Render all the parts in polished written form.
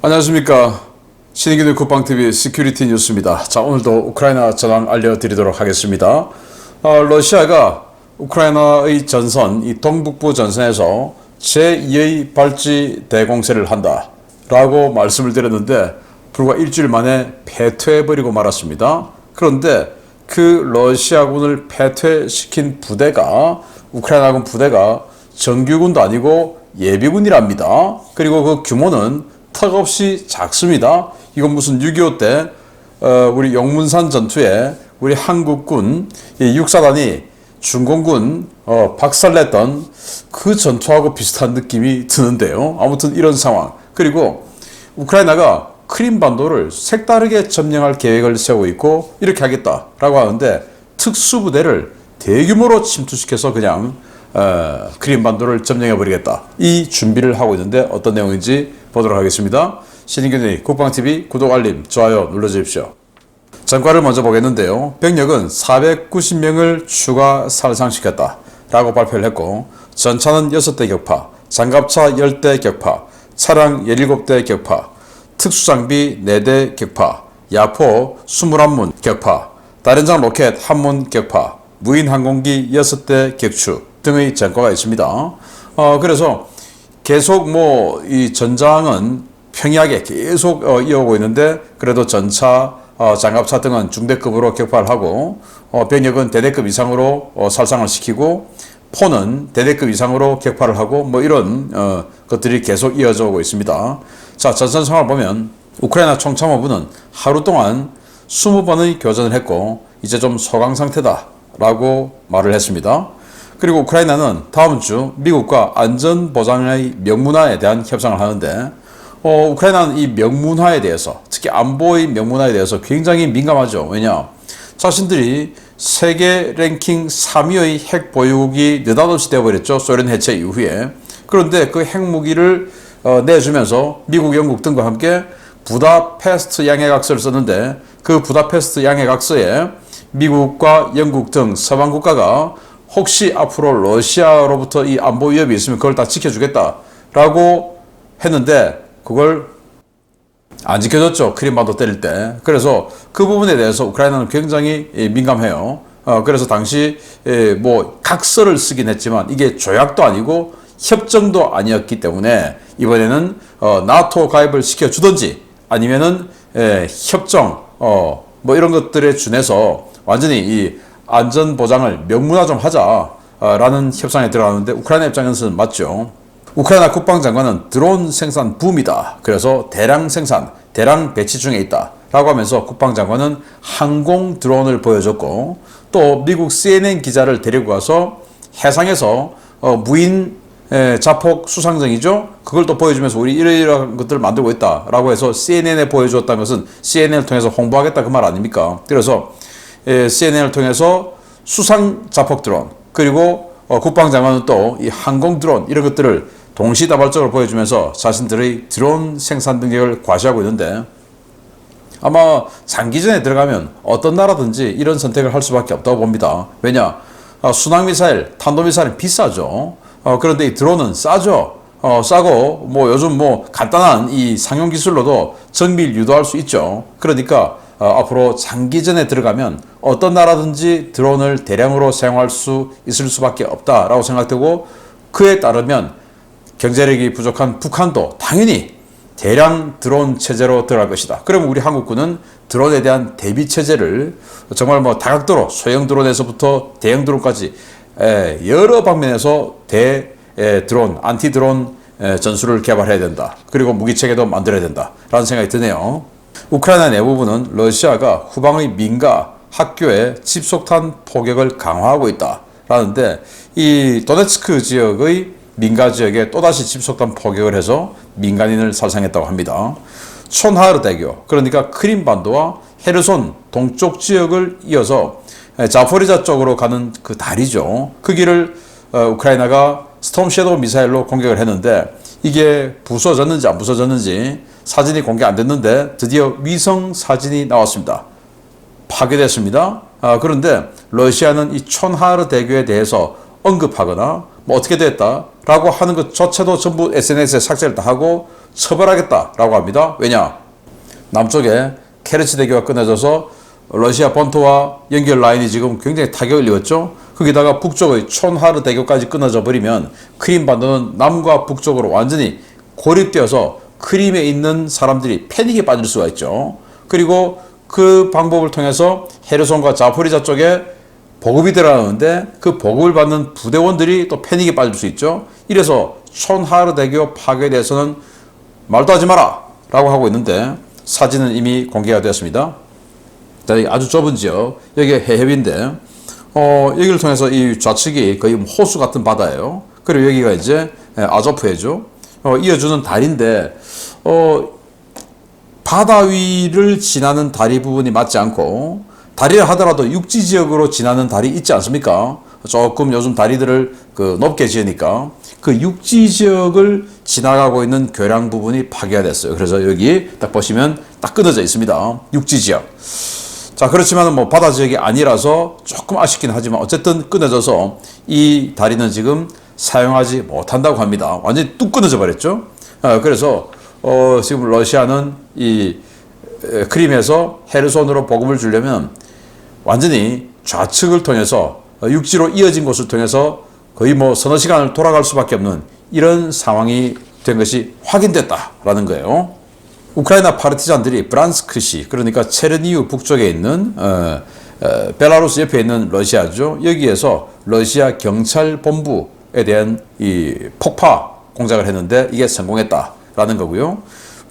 안녕하십니까. 신인기능 국방TV 시큐리티 뉴스입니다. 자, 오늘도 우크라이나 전황 알려드리도록 하겠습니다. 러시아가 우크라이나의 전선, 이 동북부 전선에서 제2의 발지 대공세를 한다 라고 말씀을 드렸는데 불과 일주일 만에 패퇴해버리고 말았습니다. 그런데 그 러시아군을 패퇴시킨 부대가, 우크라이나군 부대가 정규군도 아니고 예비군이랍니다. 그리고 그 규모는 턱없이 작습니다. 이건 무슨 6.25 때 우리 용문산 전투에 우리 한국군 육사단이 중공군 박살냈던 그 전투하고 비슷한 느낌이 드는데요. 아무튼 이런 상황. 그리고 우크라이나가 크림반도를 색다르게 점령할 계획을 세우고 있고 이렇게 하겠다라고 하는데 특수부대를 대규모로 침투시켜서 그냥 크림반도를 점령해버리겠다. 이 준비를 하고 있는데 어떤 내용인지 보도록 하겠습니다. 신인균의 국방TV 구독, 알림, 좋아요 눌러주십시오. 전과를 먼저 보겠는데요. 병력은 490명을 추가 살상시켰다 라고 발표를 했고, 전차는 6대 격파, 장갑차 10대 격파, 차량 17대 격파, 특수장비 4대 격파, 야포 21문 격파, 다련장 로켓 1문 격파, 무인 항공기 6대 격추 등의 전과가 있습니다. 그래서 계속 이 전장은 평이하게 계속 이어오고 있는데, 그래도 전차, 장갑차 등은 중대급으로 격파를 하고, 병력은 대대급 이상으로 살상을 시키고, 포는 대대급 이상으로 격파를 하고, 이런 것들이 계속 이어져 오고 있습니다. 자, 전선 상황을 보면 우크라이나 총참모부는 하루 동안 20번의 교전을 했고 이제 좀 소강 상태다 라고 말을 했습니다. 그리고 우크라이나는 다음 주 미국과 안전보장의 명문화에 대한 협상을 하는데, 우크라이나는 이 명문화에 대해서, 특히 안보의 명문화에 대해서 굉장히 민감하죠. 왜냐? 자신들이 세계 랭킹 3위의 핵 보유국이 느닷없이 되어버렸죠. 소련 해체 이후에. 그런데 그 핵무기를 내주면서 미국, 영국 등과 함께 부다페스트 양해각서를 썼는데, 그 부다페스트 양해각서에 미국과 영국 등 서방 국가가 혹시 앞으로 러시아로부터 이 안보 위협이 있으면 그걸 다 지켜주겠다라고 했는데 그걸 안 지켜줬죠. 크림반도 때릴 때. 그래서 그 부분에 대해서 우크라이나는 굉장히 민감해요. 그래서 당시 각서를 쓰긴 했지만 이게 조약도 아니고 협정도 아니었기 때문에 이번에는 나토 가입을 시켜주든지 아니면은 협정 이런 것들에 준해서 완전히 이 안전보장을 명문화 좀 하자라는 협상에 들어가는데, 우크라이나 입장에서는 맞죠. 우크라이나 국방장관은 드론 생산 붐이다. 그래서 대량 생산, 대량 배치 중에 있다 라고 하면서 국방장관은 항공 드론을 보여줬고, 또 미국 CNN 기자를 데리고 가서 해상에서 무인 자폭 수상정이죠. 그걸 또 보여주면서 우리 이러이러한 것들을 만들고 있다 라고 해서 CNN에 보여주었다는 것은 CNN을 통해서 홍보하겠다 그 말 아닙니까? 그래서 CNN을 통해서 수상 자폭 드론, 그리고 국방장관은 또 이 항공 드론 이런 것들을 동시다발적으로 보여주면서 자신들의 드론 생산 능력을 과시하고 있는데, 아마 장기전에 들어가면 어떤 나라든지 이런 선택을 할 수밖에 없다고 봅니다. 왜냐? 순항미사일, 탄도미사일은 비싸죠. 그런데 이 드론은 싸죠. 싸고 요즘 간단한 이 상용 기술로도 정밀 유도할 수 있죠. 그러니까 앞으로 장기전에 들어가면 어떤 나라든지 드론을 대량으로 사용할 수 있을 수밖에 없다라고 생각되고, 그에 따르면 경제력이 부족한 북한도 당연히 대량 드론 체제로 들어갈 것이다. 그러면 우리 한국군은 드론에 대한 대비 체제를 정말 다각도로 소형 드론에서부터 대형 드론까지 여러 방면에서 드론, 안티 드론 전술을 개발해야 된다. 그리고 무기 체계도 만들어야 된다라는 생각이 드네요. 우크라이나 내부부는 러시아가 후방의 민가, 학교에 집속탄 포격을 강화하고 있다라는데, 이 도네츠크 지역의 민가 지역에 또다시 집속탄 포격을 해서 민간인을 살상했다고 합니다. 촌하르대교, 그러니까 크림반도와 헤르손 동쪽 지역을 이어서 자포리자 쪽으로 가는 그 다리죠. 그 길을 우크라이나가 스톰 섀도우 미사일로 공격을 했는데 이게 부서졌는지 안 부서졌는지 사진이 공개 안 됐는데 드디어 위성 사진이 나왔습니다. 파괴됐습니다. 그런데 러시아는 이 촌하르 대교에 대해서 언급하거나 뭐 어떻게 됐다라고 하는 것조차도 전부 SNS에 삭제를 다 하고 처벌하겠다라고 합니다. 왜냐? 남쪽에 케르치 대교가 끊어져서 러시아 본토와 연결 라인이 지금 굉장히 타격을 입었죠. 거기다가 북쪽의 촌하르 대교까지 끊어져 버리면 크림반도는 남과 북쪽으로 완전히 고립되어서 크림에 있는 사람들이 패닉에 빠질 수가 있죠. 그리고 그 방법을 통해서 헤르손과 자포리자 쪽에 보급이 들어가는데 그 보급을 받는 부대원들이 또 패닉에 빠질 수 있죠. 이래서 촌하르 대교 파괴에 대해서는 말도 하지 마라 라고 하고 있는데 사진은 이미 공개가 되었습니다. 자, 여기 아주 좁은 지역, 여기가 해협인데 여기를 통해서 이 좌측이 거의 호수 같은 바다예요. 그리고 여기가 이제 아조프해죠. 이어주는 다리인데 바다 위를 지나는 다리 부분이 맞지 않고, 다리를 하더라도 육지 지역으로 지나는 다리 있지 않습니까? 조금 요즘 다리들을 높게 지으니까 그 육지 지역을 지나가고 있는 교량 부분이 파괴가 됐어요. 그래서 여기 딱 보시면 딱 끊어져 있습니다. 육지 지역. 자, 그렇지만 뭐 바다 지역이 아니라서 조금 아쉽긴 하지만 어쨌든 끊어져서 이 다리는 지금 사용하지 못한다고 합니다. 완전히 뚝 끊어져 버렸죠. 그래서 지금 러시아는 이 크림에서 헤르손으로 보급을 주려면 완전히 좌측을 통해서 육지로 이어진 곳을 통해서 거의 뭐 서너 시간을 돌아갈 수밖에 없는 이런 상황이 된 것이 확인됐다라는 거예요. 우크라이나 파르티잔들이 브란스크시, 그러니까 체르니우 북쪽에 있는 벨라루스 옆에 있는 러시아죠. 여기에서 러시아 경찰 본부에 대한 이 폭파 공작을 했는데 이게 성공했다라는 거고요.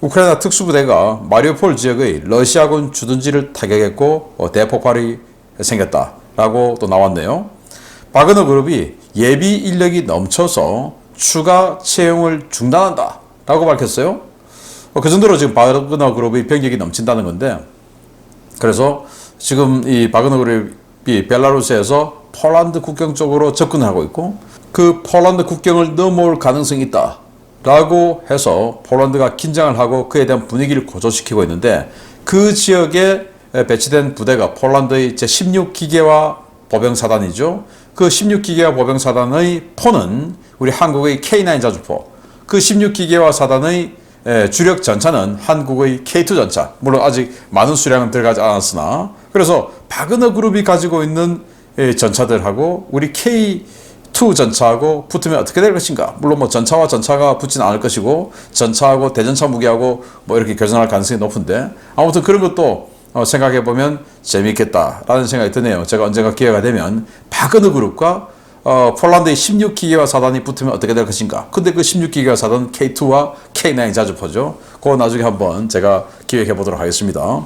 우크라이나 특수부대가 마리우폴 지역의 러시아군 주둔지를 타격했고 대폭발이 생겼다라고 또 나왔네요. 바그너 그룹이 예비 인력이 넘쳐서 추가 채용을 중단한다라고 밝혔어요. 그 정도로 지금 바그너 그룹이 병력이 넘친다는 건데, 그래서 지금 이 바그너 그룹이 벨라루스에서 폴란드 국경 쪽으로 접근을 하고 있고, 그 폴란드 국경을 넘어올 가능성이 있다 라고 해서 폴란드가 긴장을 하고 그에 대한 분위기를 고조시키고 있는데, 그 지역에 배치된 부대가 폴란드의 제16기계화 보병사단이죠. 그 16기계화 보병사단의 포는 우리 한국의 K9 자주포, 그 16기계화 사단의 주력 전차는 한국의 K2 전차, 물론 아직 많은 수량은 들어가지 않았으나, 그래서 바그너 그룹이 가지고 있는 전차들하고 우리 K2 전차하고 붙으면 어떻게 될 것인가. 물론 뭐 전차와 전차가 붙지는 않을 것이고 전차하고 대전차 무기하고 뭐 이렇게 교전할 가능성이 높은데, 아무튼 그런 것도 생각해보면 재미있겠다라는 생각이 드네요. 제가 언젠가 기회가 되면 바그너 그룹과 폴란드의 16기계화 사단이 붙으면 어떻게 될 것인가. 근데 그 16기계화 사단은 K2와 K9 자주포죠. 그거 나중에 한번 제가 기획해 보도록 하겠습니다.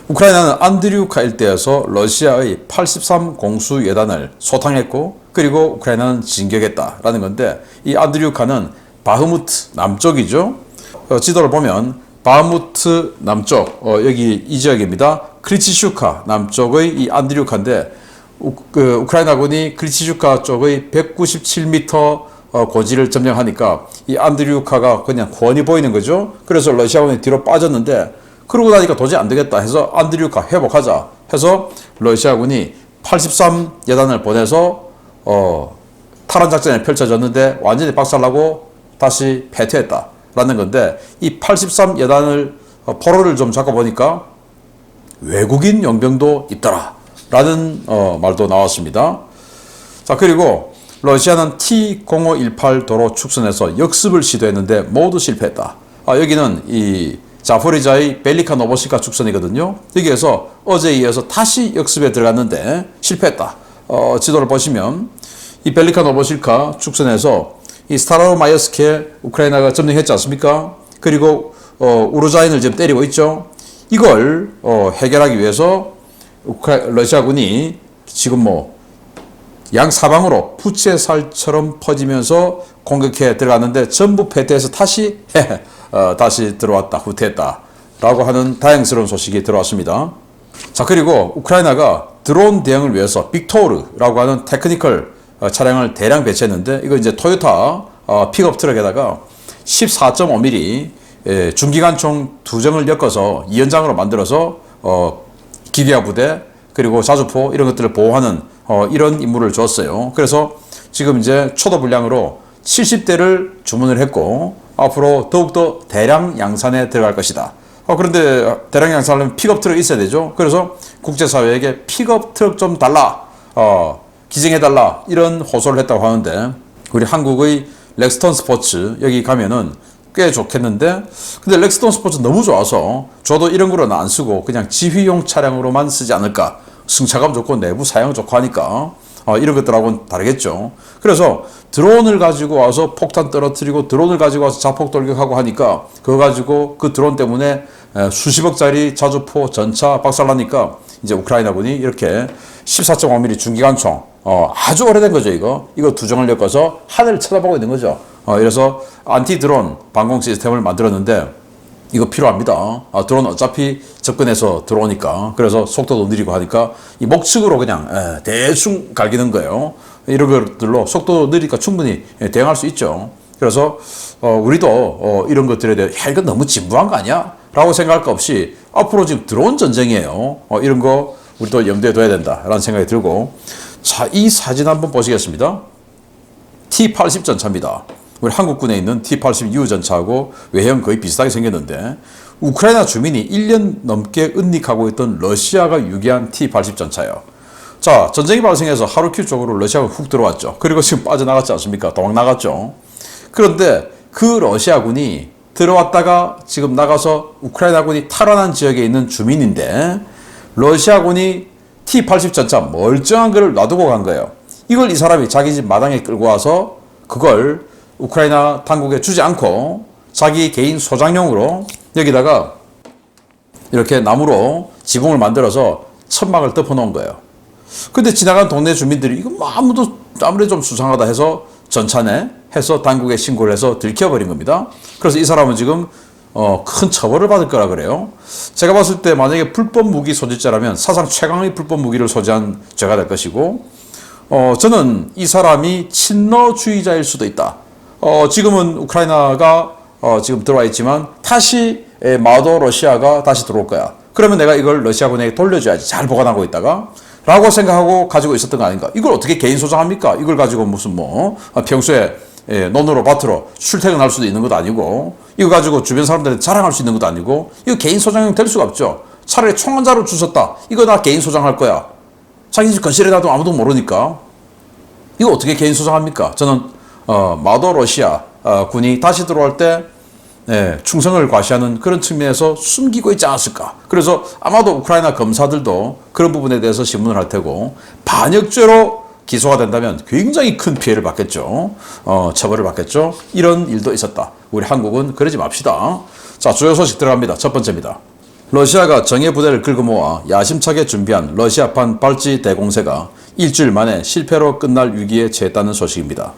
우크라이나는 안드리우카 일대에서 러시아의 83 공수 예단을 소탕했고, 그리고 우크라이나는 진격했다라는 건데, 이 안드리우카는 바흐무트 남쪽이죠. 지도를 보면 바흐무트 남쪽, 여기 이 지역입니다. 크리치슈카 남쪽의 이 안드리우카인데, 우크라이나군이 크리치슈카 쪽의 197m 고지를 점령하니까 이 안드리우카가 그냥 훤히 보이는 거죠. 그래서 러시아군이 뒤로 빠졌는데, 그러고 나니까 도저히 안 되겠다 해서 안드리우카 회복하자 해서 러시아군이 83 예단을 보내서 탈환 작전이 펼쳐졌는데 완전히 박살나고 다시 패퇴했다라는 건데, 이 83 예단을 포로를 좀 잡고 보니까 외국인 용병도 있더라 라는 말도 나왔습니다. 자, 그리고 러시아는 T-0518 도로 축선에서 역습을 시도했는데 모두 실패했다. 여기는 이 자포리자의 벨리카 노보시카 축선이거든요. 여기에서 어제에 이어서 다시 역습에 들어갔는데 실패했다. 지도를 보시면 이 벨리카 노보시카 축선에서 이 스타로마이어스케 우크라이나가 점령했지 않습니까? 그리고 우루자인을 지금 때리고 있죠. 이걸 해결하기 위해서 러시아군이 지금 뭐 양사방으로 부채살처럼 퍼지면서 공격해 들어갔는데 전부 패퇴해서 다시 들어왔다, 후퇴했다 라고 하는 다행스러운 소식이 들어왔습니다. 자, 그리고 우크라이나가 드론 대응을 위해서 빅토르라고 하는 테크니컬 차량을 대량 배치했는데, 이거 이제 토요타 픽업 트럭에다가 14.5mm 중기관총 2정을 엮어서 2연장으로 만들어서 기계화 부대 그리고 자주포 이런 것들을 보호하는 이런 임무를 줬어요. 그래서 지금 이제 초도 분량으로 70대를 주문을 했고 앞으로 더욱더 대량 양산에 들어갈 것이다. 그런데 대량 양산하려면 픽업 트럭이 있어야 되죠. 그래서 국제사회에게 픽업 트럭 좀 달라, 기증해달라 이런 호소를 했다고 하는데 우리 한국의 렉스턴 스포츠 여기 가면은 꽤 좋겠는데 근데 렉스턴 스포츠 너무 좋아서 저도 이런 거로는 안 쓰고 그냥 지휘용 차량으로만 쓰지 않을까. 승차감 좋고 내부 사양 좋고 하니까 이런 것들하고는 다르겠죠. 그래서 드론을 가지고 와서 폭탄 떨어뜨리고 드론을 가지고 와서 자폭 돌격하고 하니까 그거 가지고 그 드론 때문에 수십억짜리 자주포 전차 박살나니까 이제 우크라이나군이 이렇게 14.5mm 중기관총 아주 오래된 거죠. 이거 두정을 엮어서 하늘을 쳐다보고 있는 거죠. 이래서 안티 드론 방공 시스템을 만들었는데 이거 필요합니다. 드론 어차피 접근해서 들어오니까 그래서 속도도 느리고 하니까 이 목측으로 그냥 대충 갈기는 거예요. 이런 것들로 속도 느리니까 충분히 대응할 수 있죠. 그래서 우리도 이런 것들에 대해 이건 너무 진부한 거 아니야? 라고 생각할 거 없이 앞으로 지금 드론 전쟁이에요. 이런 거 우리도 염두에 둬야 된다라는 생각이 들고 자, 이 사진 한번 보시겠습니다. T-80 전차입니다. 우리 한국군에 있는 T-80U 전차하고 외형 거의 비슷하게 생겼는데 우크라이나 주민이 1년 넘게 은닉하고 있던 러시아가 유기한 T-80 전차예요. 자, 전쟁이 발생해서 하루키우 쪽으로 러시아가 훅 들어왔죠. 그리고 지금 빠져나갔지 않습니까? 도망 나갔죠. 그런데 그 러시아군이 들어왔다가 지금 나가서 우크라이나군이 탈환한 지역에 있는 주민인데 러시아군이 T-80 전차 멀쩡한 걸 놔두고 간 거예요. 이걸 이 사람이 자기 집 마당에 끌고 와서 그걸 우크라이나 당국에 주지 않고 자기 개인 소장용으로 여기다가 이렇게 나무로 지붕을 만들어서 천막을 덮어 놓은 거예요. 근데 지나간 동네 주민들이 이거 아무래도 좀 수상하다 해서 전차네 해서 당국에 신고를 해서 들켜버린 겁니다. 그래서 이 사람은 지금 큰 처벌을 받을 거라 그래요. 제가 봤을 때 만약에 불법 무기 소지자라면 사상 최강의 불법 무기를 소지한 죄가 될 것이고 저는 이 사람이 친러주의자일 수도 있다. 지금은 우크라이나가 지금 들어와 있지만 다시 마도 러시아가 다시 들어올 거야. 그러면 내가 이걸 러시아군에게 돌려줘야지. 잘 보관하고 있다가 라고 생각하고 가지고 있었던 거 아닌가. 이걸 어떻게 개인 소장합니까? 이걸 가지고 무슨 평소에 논으로 밭으로 출퇴근할 수도 있는 것도 아니고 이거 가지고 주변 사람들한테 자랑할 수 있는 것도 아니고 이거 개인 소장용 될 수가 없죠. 차라리 총 한 자루 주셨다. 이거 나 개인 소장할 거야. 자기 집 건실에 놔도 아무도 모르니까 이거 어떻게 개인 소장합니까? 저는 마도 러시아 군이 다시 들어올 때 충성을 과시하는 그런 측면에서 숨기고 있지 않았을까. 그래서 아마도 우크라이나 검사들도 그런 부분에 대해서 신문을 할 테고 반역죄로 기소가 된다면 굉장히 큰 피해를 받겠죠. 처벌을 받겠죠. 이런 일도 있었다. 우리 한국은 그러지 맙시다. 자, 주요 소식 들어갑니다. 첫 번째입니다. 러시아가 정예 부대를 긁어 모아 야심차게 준비한 러시아판 발지 대공세가 일주일 만에 실패로 끝날 위기에 처했다는 소식입니다.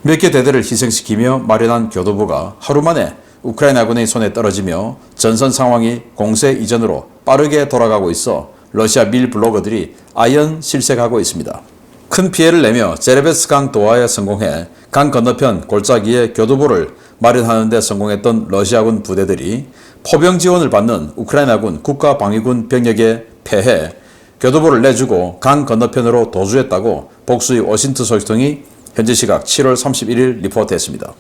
몇 개 대대를 희생시키며 마련한 교도부가 하루 만에 우크라이나군의 손에 떨어지며 전선 상황이 공세 이전으로 빠르게 돌아가고 있어 러시아 밀 블로거들이 아연 실색하고 있습니다. 큰 피해를 내며 제레베스 강 도하에 성공해 강 건너편 골짜기에 교도부를 마련하는 데 성공했던 러시아군 부대들이 포병 지원을 받는 우크라이나군 국가방위군 병력에 패해 교도부를 내주고 강 건너편으로 도주했다고 복수의 워싱턴 소식통이 현지 시각 7월 31일 리포트했습니다.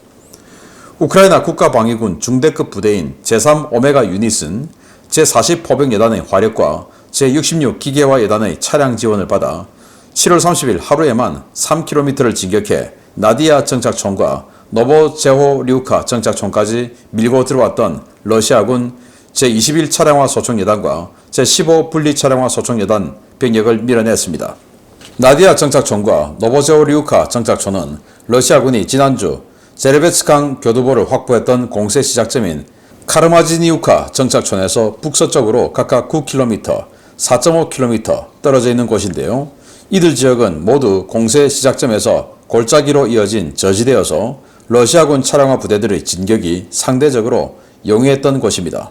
우크라이나 국가방위군 중대급 부대인 제3 오메가 유닛은 제40 포병여단의 화력과 제66 기계화 여단의 차량 지원을 받아 7월 30일 하루에만 3km를 진격해 나디아 정착촌과 노보제호리우카 정착촌까지 밀고 들어왔던 러시아군 제21 차량화 소총여단과 제15 분리 차량화 소총여단 병력을 밀어냈습니다. 나디아 정착촌과 노보제호리우카 정착촌은 러시아군이 지난주 제레베츠강 교두보를 확보했던 공세 시작점인 카르마지니우카 정착촌에서 북서쪽으로 각각 9km, 4.5km 떨어져 있는 곳인데요. 이들 지역은 모두 공세 시작점에서 골짜기로 이어진 저지대여서 러시아군 차량화 부대들의 진격이 상대적으로 용이했던 곳입니다.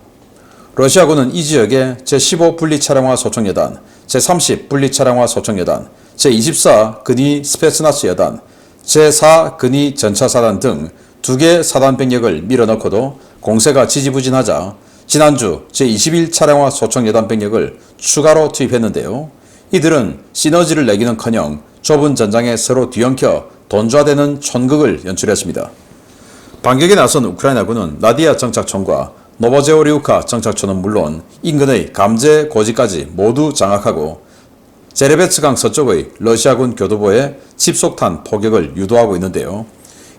러시아군은 이 지역에 제15 분리 차량화 소총여단, 제30 분리 차량화 소총여단, 제24 근위 스페츠나스 여단, 제4 근위 전차사단 등 2개 사단 병력을 밀어넣고도 공세가 지지부진하자 지난주 제21 차량화 소총여단 병력을 추가로 투입했는데요. 이들은 시너지를 내기는커녕 좁은 전장에 서로 뒤엉켜 돈좌되는 촌극을 연출했습니다. 반격에 나선 우크라이나군은 나디아 정착촌과 노보제오리우카 정착촌은 물론 인근의 감제 고지까지 모두 장악하고 제레베츠강 서쪽의 러시아군 교두보에 집속탄 포격을 유도하고 있는데요.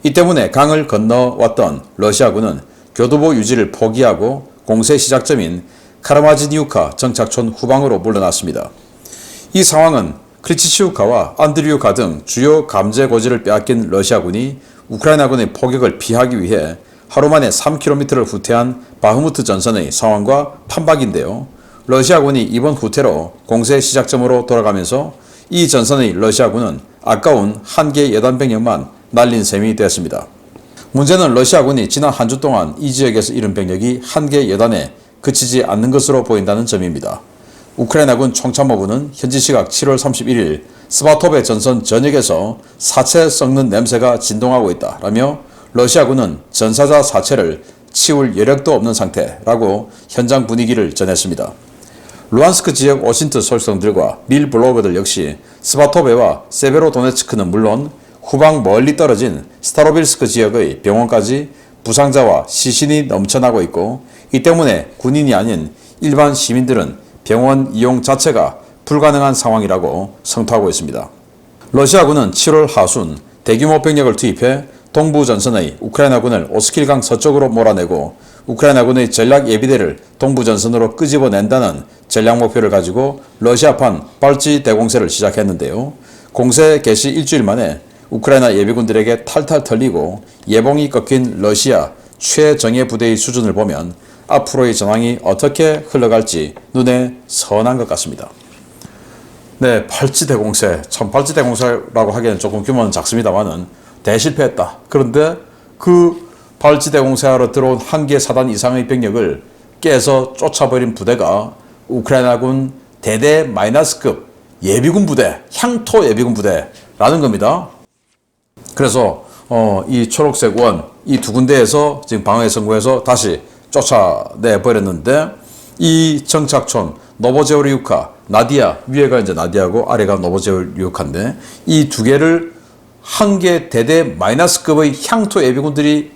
이 때문에 강을 건너왔던 러시아군은 교두보 유지를 포기하고 공세 시작점인 카르마지니우카 정착촌 후방으로 물러났습니다. 이 상황은 크리치시우카와 안드리우카 등 주요 감제 고지를 빼앗긴 러시아군이 우크라이나군의 포격을 피하기 위해 하루 만에 3km를 후퇴한 바흐무트 전선의 상황과 판박인데요. 러시아군이 이번 후퇴로 공세 시작점으로 돌아가면서 이 전선의 러시아군은 아까운 한 개의 예단병력만 날린 셈이 되었습니다. 문제는 러시아군이 지난 한 주 동안 이 지역에서 잃은 병력이 한 개의 예단에 그치지 않는 것으로 보인다는 점입니다. 우크라이나군 총참모부는 현지 시각 7월 31일 스바토베 전선 전역에서 사체 썩는 냄새가 진동하고 있다라며 러시아군은 전사자 사체를 치울 여력도 없는 상태라고 현장 분위기를 전했습니다. 루안스크 지역 오신트 소식통들과 밀 블로거들 역시 스바토베와 세베로도네츠크는 물론 후방 멀리 떨어진 스타로빌스크 지역의 병원까지 부상자와 시신이 넘쳐나고 있고, 이 때문에 군인이 아닌 일반 시민들은 병원 이용 자체가 불가능한 상황이라고 성토하고 있습니다. 러시아군은 7월 하순 대규모 병력을 투입해 동부 전선의 우크라이나군을 오스킬강 서쪽으로 몰아내고 우크라이나군의 전략 예비대를 동부 전선으로 끄집어낸다는 전략 목표를 가지고 러시아판 발지 대공세를 시작했는데요. 공세 개시 일주일 만에 우크라이나 예비군들에게 탈탈 털리고 예봉이 꺾인 러시아 최정예 부대의 수준을 보면 앞으로의 전황이 어떻게 흘러갈지 눈에 선한 것 같습니다. 네, 발지대공세. 참 발지대공세라고 하기에는 조금 규모는 작습니다만은 대실패했다. 그런데 그 발지대공세하러 들어온 한 개 사단 이상의 병력을 깨서 쫓아버린 부대가 우크라이나군 대대 마이너스급 예비군 부대, 향토 예비군 부대라는 겁니다. 그래서 이 초록색 원, 이 두 군데에서 지금 방어에 성공해서 다시 쫓아내 버렸는데, 이 정착촌 노보제오리우카, 나디아, 위에가 이제 나디아고 아래가 노보제오리우카인데 이 두 개를 한 개 대대 마이너스급의 향토 예비군들이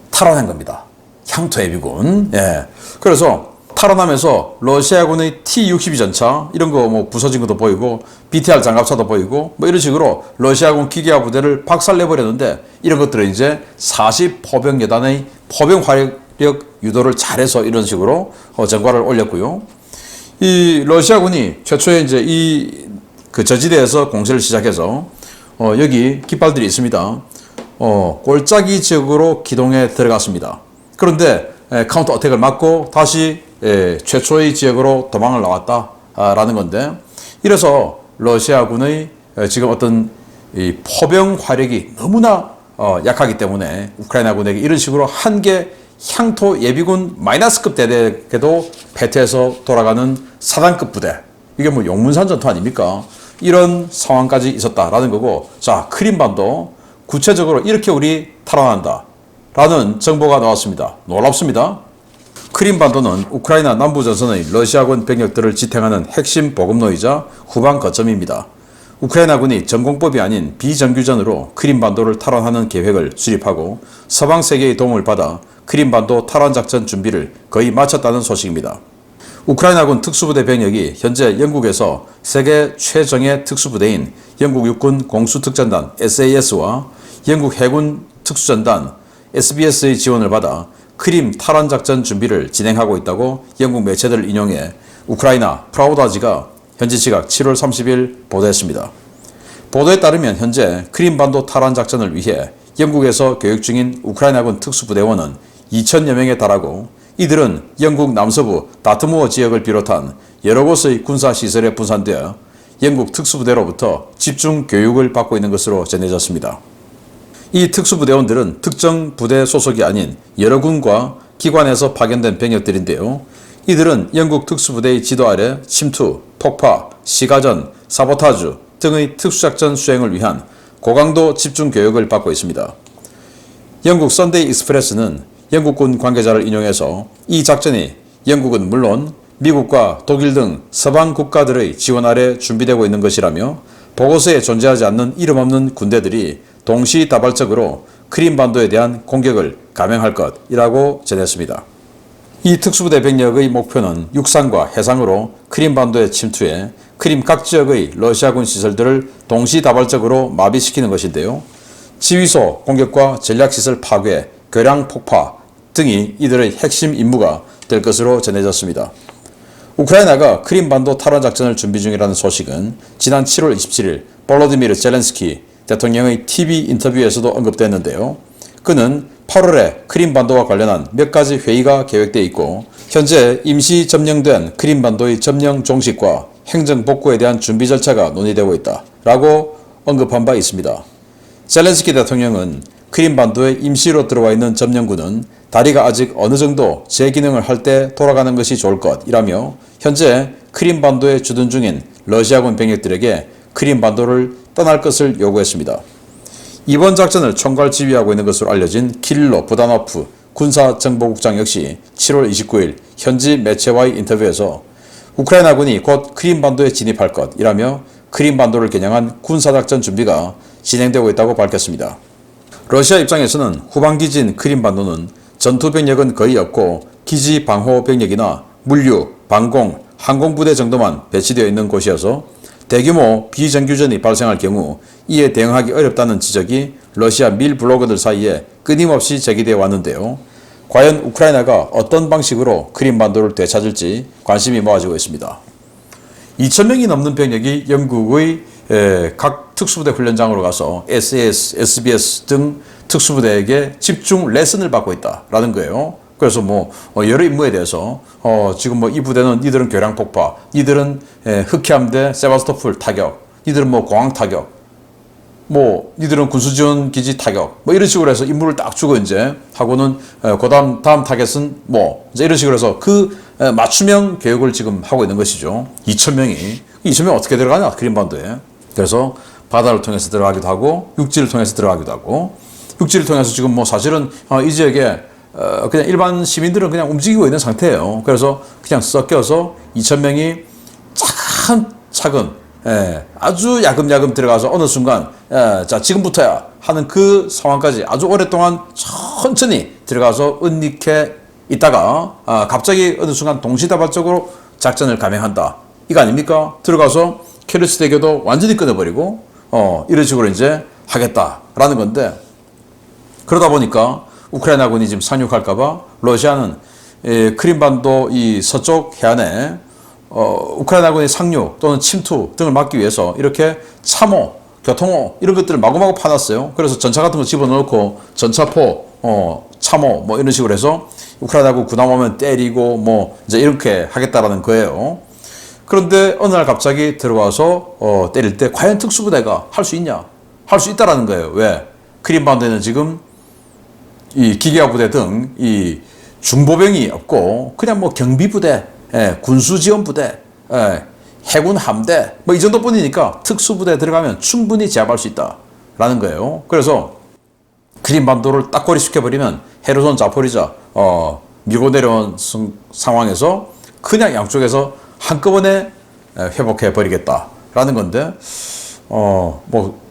탈환한 겁니다. 향토 예비군. 예. 그래서 탈환하면서 러시아군의 T-62 전차 이런 거 뭐 부서진 것도 보이고 BTR 장갑차도 보이고 뭐 이런 식으로 러시아군 기계화 부대를 박살내버렸는데, 이런 것들은 이제 40포병여단의 포병 화력 유도를 잘해서 이런 식으로 전과를 올렸고요. 이 러시아군이 최초에 이제 이 그 저지대에서 공세를 시작해서 여기 깃발들이 있습니다. 골짜기 지역으로 기동해 들어갔습니다. 그런데 카운터 어택을 맞고 다시 최초의 지역으로 도망을 나왔다라는 건데, 이래서 러시아군의 지금 어떤 이 포병 화력이 너무나 약하기 때문에 우크라이나군에게 이런 식으로 한 개 향토 예비군 마이너스급 대대에도 패퇴해서 돌아가는 사단급 부대, 이게 뭐 용문산 전투 아닙니까? 이런 상황까지 있었다라는 거고, 자, 크림반도 구체적으로 이렇게 우리 탈환한다 라는 정보가 나왔습니다. 놀랍습니다. 크림반도는 우크라이나 남부 전선의 러시아군 병력들을 지탱하는 핵심 보급로이자 후방 거점입니다. 우크라이나군이 전공법이 아닌 비정규전으로 크림반도를 탈환하는 계획을 수립하고 서방 세계의 도움을 받아 크림반도 탈환 작전 준비를 거의 마쳤다는 소식입니다. 우크라이나군 특수부대 병력이 현재 영국에서 세계 최정예 특수부대인 영국 육군 공수특전단 SAS와 영국 해군 특수전단 SBS의 지원을 받아 크림 탈환 작전 준비를 진행하고 있다고 영국 매체들을 인용해 우크라이나 프라우다지가 현지 시각 7월 30일 보도했습니다. 보도에 따르면 현재 크림반도 탈환 작전을 위해 영국에서 교육 중인 우크라이나군 특수부대원은 2,000여 명에 달하고, 이들은 영국 남서부 다트무어 지역을 비롯한 여러 곳의 군사시설에 분산되어 영국 특수부대로부터 집중 교육을 받고 있는 것으로 전해졌습니다. 이 특수부대원들은 특정 부대 소속이 아닌 여러 군과 기관에서 파견된 병력들인데요. 이들은 영국 특수부대의 지도 아래 침투, 폭파, 시가전, 사보타주 등의 특수작전 수행을 위한 고강도 집중 교육을 받고 있습니다. 영국 선데이 익스프레스는 영국군 관계자를 인용해서 이 작전이 영국은 물론 미국과 독일 등 서방 국가들의 지원 아래 준비되고 있는 것이라며, 보고서에 존재하지 않는 이름 없는 군대들이 동시다발적으로 크림반도에 대한 공격을 감행할 것이라고 전했습니다. 이 특수부대 병력의 목표는 육상과 해상으로 크림반도에 침투해 크림 각 지역의 러시아군 시설들을 동시다발적으로 마비시키는 것인데요. 지휘소 공격과 전략시설 파괴, 교량 폭파 등이 이들의 핵심 임무가 될 것으로 전해졌습니다. 우크라이나가 크림반도 탈환 작전을 준비 중이라는 소식은 지난 7월 27일 볼로디미르 젤렌스키 대통령의 TV 인터뷰에서도 언급됐는데요. 그는 8월에 크림반도와 관련한 몇 가지 회의가 계획되어 있고 현재 임시 점령된 크림반도의 점령 종식과 행정 복구에 대한 준비 절차가 논의되고 있다 라고 언급한 바 있습니다. 젤렌스키 대통령은 크림반도에 임시로 들어와 있는 점령군은 다리가 아직 어느 정도 재기능을 할 때 돌아가는 것이 좋을 것이라며 현재 크림반도에 주둔 중인 러시아군 병력들에게 크림반도를 떠날 것을 요구했습니다. 이번 작전을 총괄 지휘하고 있는 것으로 알려진 키릴로 부다노프 군사정보국장 역시 7월 29일 현지 매체와의 인터뷰에서 우크라이나군이 곧 크림반도에 진입할 것이라며 크림반도를 겨냥한 군사작전 준비가 진행되고 있다고 밝혔습니다. 러시아 입장에서는 후방기지인 크림반도는 전투병력은 거의 없고 기지 방호 병력이나 물류, 방공, 항공부대 정도만 배치되어 있는 곳이어서 대규모 비정규전이 발생할 경우 이에 대응하기 어렵다는 지적이 러시아 밀 블로거들 사이에 끊임없이 제기되어 왔는데요. 과연 우크라이나가 어떤 방식으로 크림반도를 되찾을지 관심이 모아지고 있습니다. 2,000명이 넘는 병력이 영국의 각 특수부대 훈련장으로 가서 SAS, SBS 등 특수부대에게 집중 레슨을 받고 있다라는 거예요. 그래서 여러 임무에 대해서 지금 이 부대는 니들은 교량 폭파, 니들은 흑해함대 세바스토폴 타격, 니들은 공항 타격, 니들은 군수지원 기지 타격, 이런 식으로 해서 임무를 딱 주고 이제 하고는 다음 타겟은 이제 이런 식으로 해서 그 맞춤형 교육을 지금 하고 있는 것이죠. 2,000명 어떻게 들어가냐 크림반도에. 그래서 바다를 통해서 들어가기도 하고 육지를 통해서 들어가기도 하고 육지를 통해서 지금 사실은 이 지역에 그냥 일반 시민들은 그냥 움직이고 있는 상태예요. 그래서 그냥 섞여서 2,000명이 차근차근 아주 야금야금 들어가서 어느 순간 자 지금부터야 하는 그 상황까지 아주 오랫동안 천천히 들어가서 은닉해 있다가 갑자기 어느 순간 동시다발적으로 작전을 감행한다. 이거 아닙니까? 들어가서 케르스 대교도 완전히 끊어버리고 이런 식으로 이제 하겠다라는 건데 그러다 보니까 우크라이나군이 지금 상륙할까봐 러시아는 크림반도 이 서쪽 해안에 우크라이나군의 상륙 또는 침투 등을 막기 위해서 이렇게 참호, 교통호 이런 것들을 마구마구 파놨어요. 그래서 전차 같은 거 집어넣고 전차포, 참호 이런 식으로 해서 우크라이나군 군함 오면 때리고 이제 이렇게 하겠다라는 거예요. 그런데 어느 날 갑자기 들어와서 때릴 때 과연 특수부대가 할 수 있냐? 할 수 있다라는 거예요. 왜? 크림반도에는 지금 이 기계화 부대 등 이 중보병이 없고 그냥 경비부대, 군수지원부대, 해군 함대 이 정도뿐이니까 특수부대 들어가면 충분히 제압할 수 있다라는 거예요. 그래서 크림반도를 딱꼬리 시켜버리면 헤르손, 자포리자 밀고 내려온 상황에서 그냥 양쪽에서 한꺼번에 회복해 버리겠다라는 건데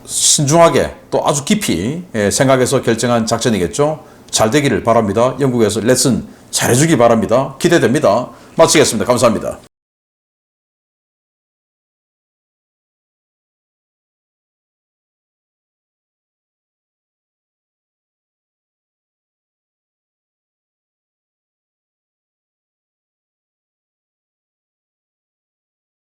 신중하게 또 아주 깊이 생각해서 결정한 작전이겠죠. 잘 되기를 바랍니다. 영국에서 레슨 잘해주기 바랍니다. 기대됩니다. 마치겠습니다. 감사합니다.